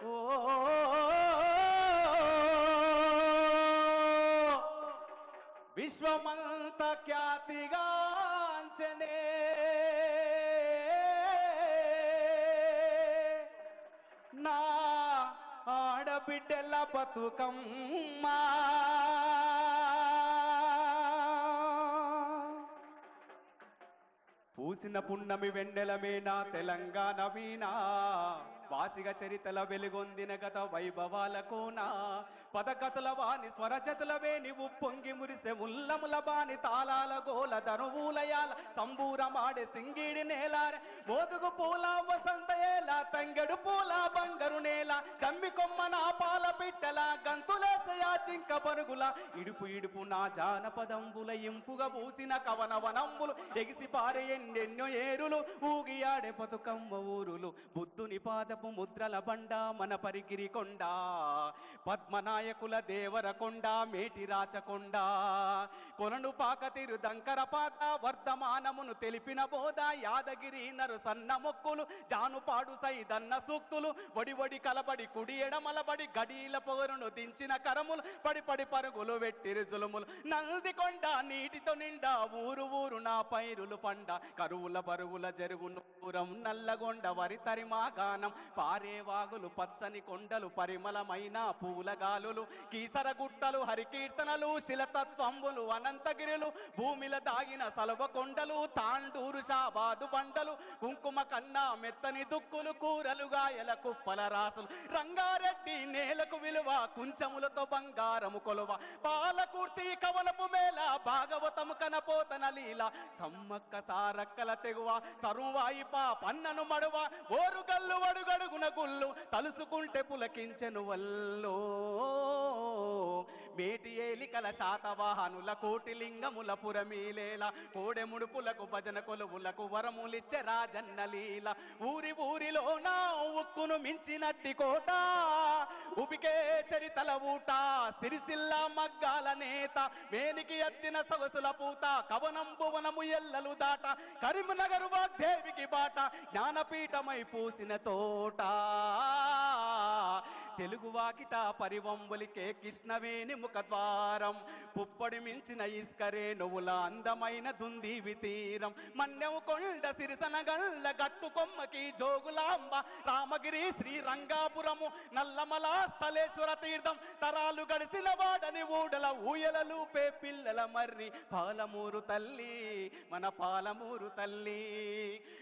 ఓ విశ్వమంత ఖ్యాతిగాంచనే నా ఆడబిడ్డల బతుకమ్మా పూసిన పున్నమి వెన్నెలమేనా తెలంగాణ వీణా వాసిగ చరితల వెలుగొందిన గత వైభవాలకోనా పదకథల వాణి స్వరజతుల వేణి ఉప్పొంగి మురిసె ఉల్లముల బాని తాళాల గోల ధనువులయాల సంబూరమాడే సింగిడి నేలారె మోదుగు పూల వసంత ఏల తంగెడు పూల బంగరు నేల జమ్మి కొమ్మ నా పాల పిట్టల గంతులేసయా చింక పరుగుల ఇడుపు ఇడుపు నా జానపదంబుల ఇంపుగా పూసిన కవన వనంబులు ఎగిసి పారే ఎన్నెన్నో ఏరులు ఊగియాడే బతుకమ్మ ఊరులు బుద్ధుని పాదపు ముద్రల బండ మన పరిగిరి కొండ పద్మనాయకుల దేవర కొండ మేటి రాచకొండ కొలను పాకతిరు దంకర పాత వర్ధమానమును తెలిపిన బోధ యాదగిరి నరు సన్న మొక్కులు జానుపాడు సైదన్న సూక్తులు వడి వడి కలబడి కుడి ఎడమలబడి గడీల పొగరును దించిన కరములు పడి పడి పరుగులు వెట్టిరి జులుములు నందికొండ నీటితో నిండా ఊరు ఊరు నా పైరులు పండ కరువుల బరుగుల జరుగును పురం నల్లగొండ వరి తరిమా గానం పారేవాగులు పచ్చని కొండలు పరిమళమైన పూలగాలులు కీసరగుట్టలు హరికీర్తనలు శిలతత్వంబులు అనంతగిరులు భూమిల దాగిన సలవ కొండలు తాండూరు షాబాదు బండలు కుంకుమ కన్నా మెత్తని దుక్కులు కూరలు గాయల కుప్పల రాసులు రంగారెడ్డి నేలకు విలువ కుంచములతో బంగారము కొలువ పాలకూర్తి కవలపు మేళ భాగవతము కనపోతన లీల సమ్మక్క సారక్కల తెగువ సరువాయిప పన్నను మడువ ఓరుగల్లు వడుగడుగున గుళ్ళు తలుసుకుంటే పులకించెను వల్లో మేటి ఏలికల శాతవాహనుల కోటిలింగముల పురమీలేల కోడెముడుపులకు భజన కొలువులకు వరములిచ్చే రాజన్న లీల ఊరి ఊరిలో నా ఉక్కును మించినట్టి కోట ఉపికే చరితల ఊట సిరిసిల్ల మగ్గాల నేత వేనికి ఎత్తిన సొగసుల పూత కవనం భువనము ఎల్లలు దాట కరీంనగర్ వాగ్దేవికి బాట జ్ఞానపీఠమై పూసిన తోట తెలుగు వాకిట పరివంబులికే కృష్ణవేణి ముఖద్వారం పుప్పడి మించిన ఇస్కరే నువ్వుల అందమైన దుందీవి తీరం మన్యము కొండ సిరిసనగళ్ళ గట్టు కొమ్మకి జోగులాంబ రామగిరి శ్రీరంగాపురము నల్లమల స్థలేశ్వర తీర్థం తరాలు గడిచిన వాడని ఊడల ఊయలలు పే పిల్లల మర్రి పాలమూరు తల్లి మన పాలమూరు తల్లి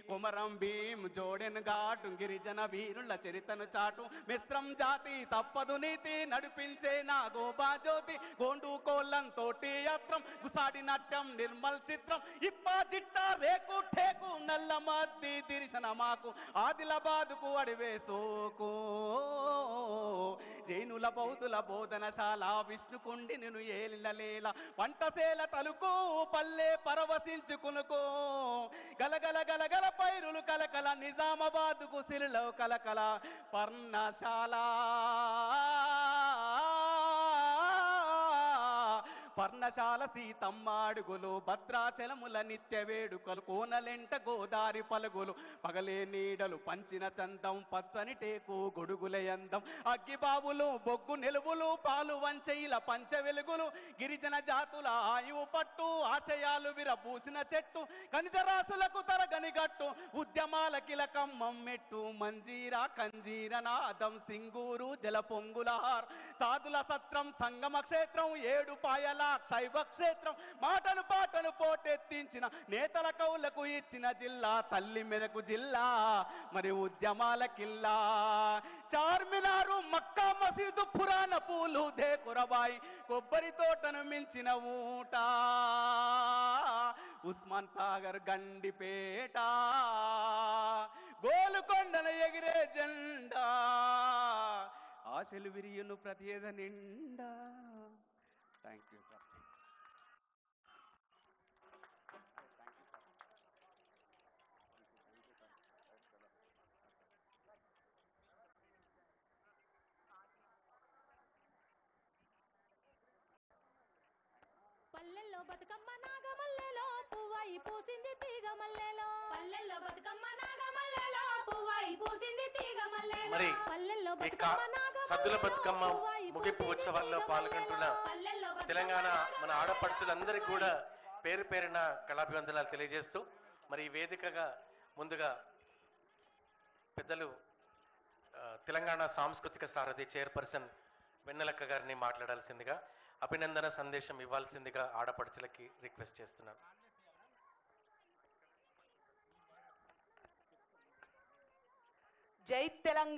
కుమరం భీం జోడెన్ ఘాటు గిరిజన వీరుల చరితను చాటు మిశ్రం జాతి తప్పదు నీతి నడిపించే నా గోబా జ్యోతి గోండు కోళ్ళం తోటి యాత్రం గుసాడి నాట్యం నిర్మల్ చిత్రం ఇప్పా జిట్ట రేకు ఠేకు నల్ల మద్ది దిరిశన మాకు ఆదిలాబాదుకు అడివే సోకు జైనుల బౌద్ధుల బోధనశాల విష్ణుకుండి నిన్ను ఏలినలేల పంటసేల తలుకు పల్లె పరవశించుకునుకో గలగల గలగల పైరులు కలకల నిజామాబాదుకు సిరిలో కలకల పర్ణశాల పర్ణశాల సీతమ్మ అడుగులు భద్రాచలముల నిత్య వేడుకలు కోనలెంట గోదారి పలుగులు పగలే నీడలు పంచిన చందం పచ్చని టేకు గొడుగుల అందం అగ్గిబావులు బొగ్గు నిలువులు పాలు వంచైల పంచ వెలుగులు గిరిజన జాతుల ఆయువు పట్టు ఆశయాలు విరబూసిన చెట్టు ఖనిజరాశులకు తరగని గట్టు ఉద్యమాల కిలకమ్మం మెట్టు మంజీరా కంజీర నాదం సింగూరు జల పొంగులహార్ సాధుల సత్రం సంగమ క్షేత్రం ఏడు పాయల శైవ క్షేత్రం మాటను పాటను పోటెత్తించిన నేతల కౌలకు ఇచ్చిన జిల్లా తల్లి మెదకు జిల్లా మరి ఉద్యమాల కిల్లా చార్మినారు మక్కా మసీదు పురాణ పూలు దేకురబాయి కొబ్బరి తోటను మించిన ఊట ఉస్మాన్ సాగర్ గండిపేట గోలుకొండన ఎగిరే జెండా ఆశలు విరియును ప్రతిద నిండా. Thank you sir. పల్లెల్లో బతుకమ్మ నాగమల్లెలో పువ్వాయి పూసింది తీగ మల్లెలో పల్లెల్లో బతుకమ్మ నాగమల్లెలో పువ్వాయి పూసింది తీగ మల్లెలో పల్లెల్లో ఈ సద్దుల బతుకమ్మ ముగింపు ఉత్సవాల్లో పాల్గొంటున్న తెలంగాణ మన ఆడపడుచులందరికీ కూడా పేరు పేరున కళాభివందనాలు తెలియజేస్తూ మరి ఈ వేదికగా ముందుగా పెద్దలు తెలంగాణ సాంస్కృతిక సారథి చైర్పర్సన్ వెన్నెలక్క గారిని మాట్లాడాల్సిందిగా అభినందన సందేశం ఇవ్వాల్సిందిగా ఆడపడుచులకి రిక్వెస్ట్ చేస్తున్నాను. జై తెలంగాణ.